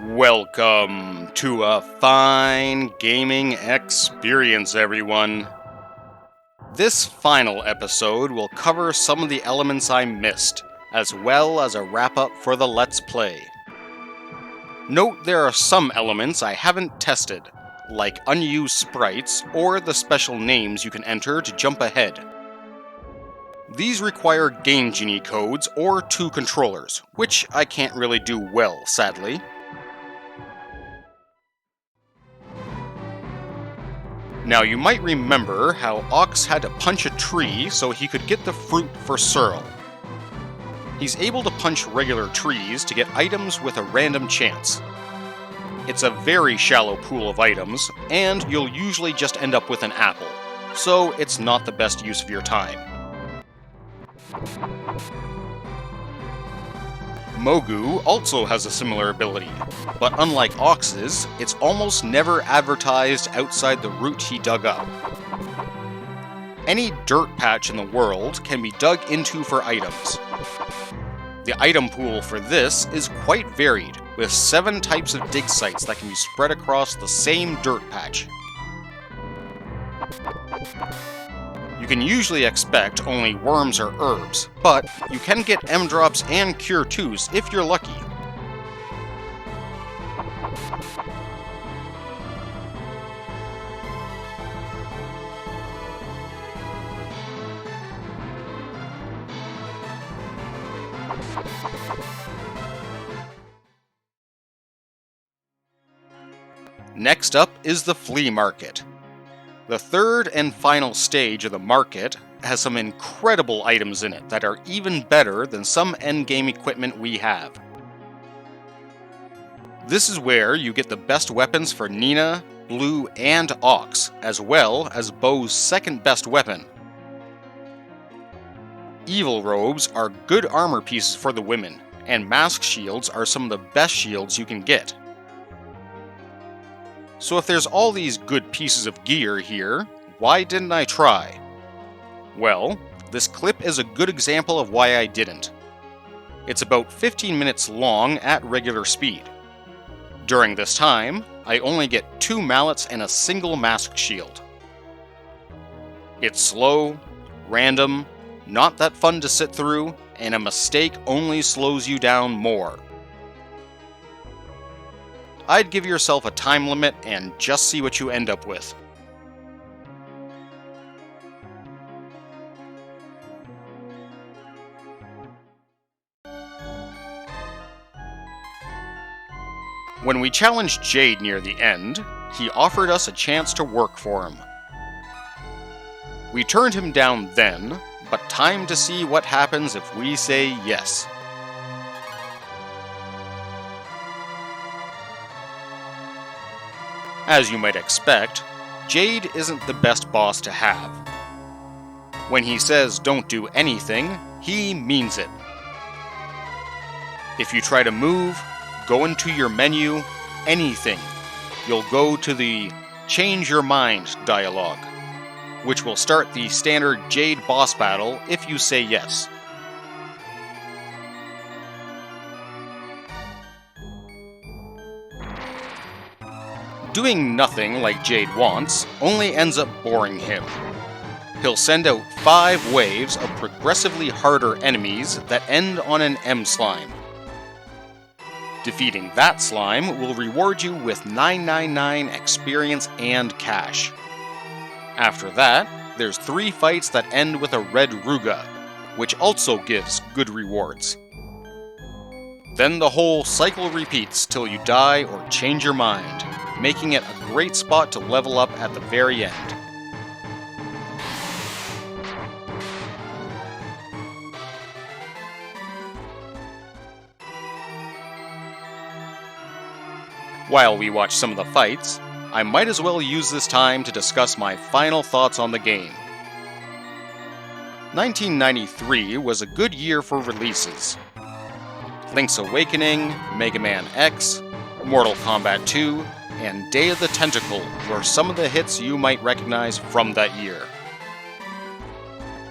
Welcome to a fine gaming experience, everyone. This final episode will cover some of the elements I missed, as well as a wrap-up for the Let's Play. Note there are some elements I haven't tested, like unused sprites or the special names you can enter to jump ahead. These require Game Genie codes or 2 controllers, which I can't really do well, sadly. Now you might remember how Ox had to punch a tree so he could get the fruit for Searle. He's able to punch regular trees to get items with a random chance. It's a very shallow pool of items, and you'll usually just end up with an apple, so it's not the best use of your time. Mogu also has a similar ability, but unlike Ox's, it's almost never advertised outside the route he dug up. Any dirt patch in the world can be dug into for items. The item pool for this is quite varied, with 7 types of dig sites that can be spread across the same dirt patch. You can usually expect only worms or herbs, but you can get M-drops and Cure 2s if you're lucky. Next up is the flea market. The third and final stage of the market has some incredible items in it that are even better than some endgame equipment we have. This is where you get the best weapons for Nina, Blue, and Ox, as well as Bo's second best weapon. Evil robes are good armor pieces for the women, and mask shields are some of the best shields you can get. So if there's all these good pieces of gear here, why didn't I try? Well, this clip is a good example of why I didn't. It's about 15 minutes long at regular speed. During this time, I only get 2 mallets and a single mask shield. It's slow, random, not that fun to sit through, and a mistake only slows you down more. I'd give yourself a time limit and just see what you end up with. When we challenged Jade near the end, he offered us a chance to work for him. We turned him down then, but time to see what happens if we say yes. As you might expect, Jade isn't the best boss to have. When he says don't do anything, he means it. If you try to move, go into your menu, anything, you'll go to the change your mind dialogue, which will start the standard Jade boss battle if you say yes. Doing nothing like Jade wants only ends up boring him. He'll send out 5 waves of progressively harder enemies that end on an M slime. Defeating that slime will reward you with 999 experience and cash. After that, there's 3 fights that end with a red Ruga, which also gives good rewards. Then the whole cycle repeats till you die or change your mind, making it a great spot to level up at the very end. While we watch some of the fights, I might as well use this time to discuss my final thoughts on the game. 1993 was a good year for releases. Link's Awakening, Mega Man X, Mortal Kombat 2, and Day of the Tentacle were some of the hits you might recognize from that year.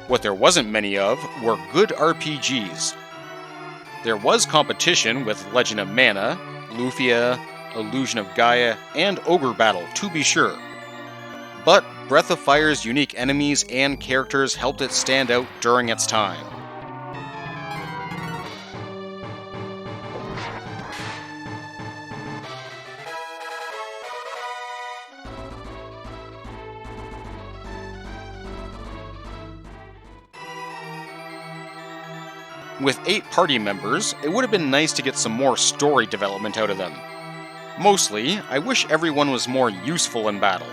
What there wasn't many of were good RPGs. There was competition with Legend of Mana, Lufia, Illusion of Gaia, and Ogre Battle, to be sure. But Breath of Fire's unique enemies and characters helped it stand out during its time. With 8 party members, it would have been nice to get some more story development out of them. Mostly, I wish everyone was more useful in battle.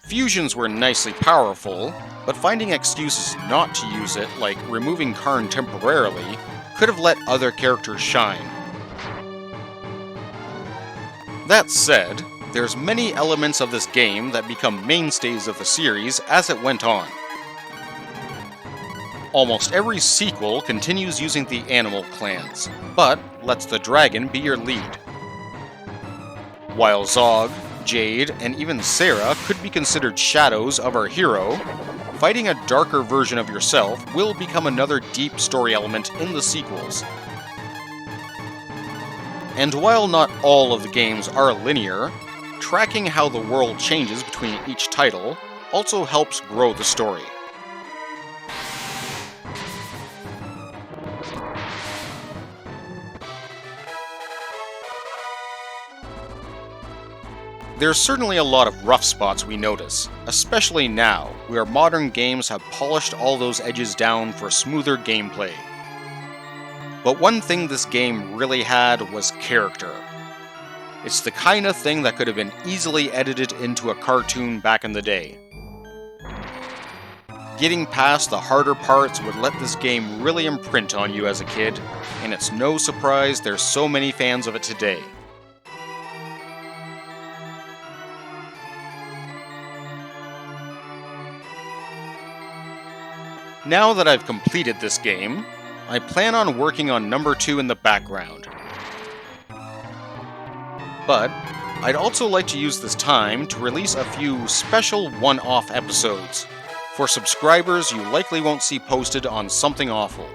Fusions were nicely powerful, but finding excuses not to use it, like removing Karn temporarily, could have let other characters shine. That said, there's many elements of this game that become mainstays of the series as it went on. Almost every sequel continues using the animal clans, but lets the dragon be your lead. While Zog, Jade, and even Sarah could be considered shadows of our hero, fighting a darker version of yourself will become another deep story element in the sequels. And while not all of the games are linear, tracking how the world changes between each title also helps grow the story. There's certainly a lot of rough spots we notice, especially now, where modern games have polished all those edges down for smoother gameplay. But one thing this game really had was character. It's the kind of thing that could have been easily edited into a cartoon back in the day. Getting past the harder parts would let this game really imprint on you as a kid, and it's no surprise there's so many fans of it today. Now that I've completed this game, I plan on working on number 2 in the background. But I'd also like to use this time to release a few special one-off episodes for subscribers you likely won't see posted on Something Awful.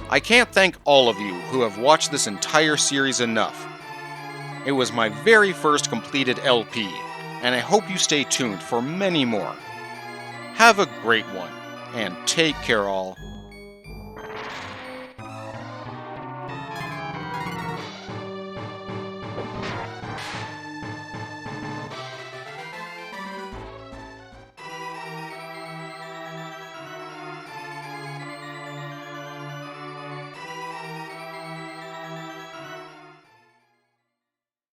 I can't thank all of you who have watched this entire series enough. It was my very first completed LP, and I hope you stay tuned for many more. Have a great one, and take care all.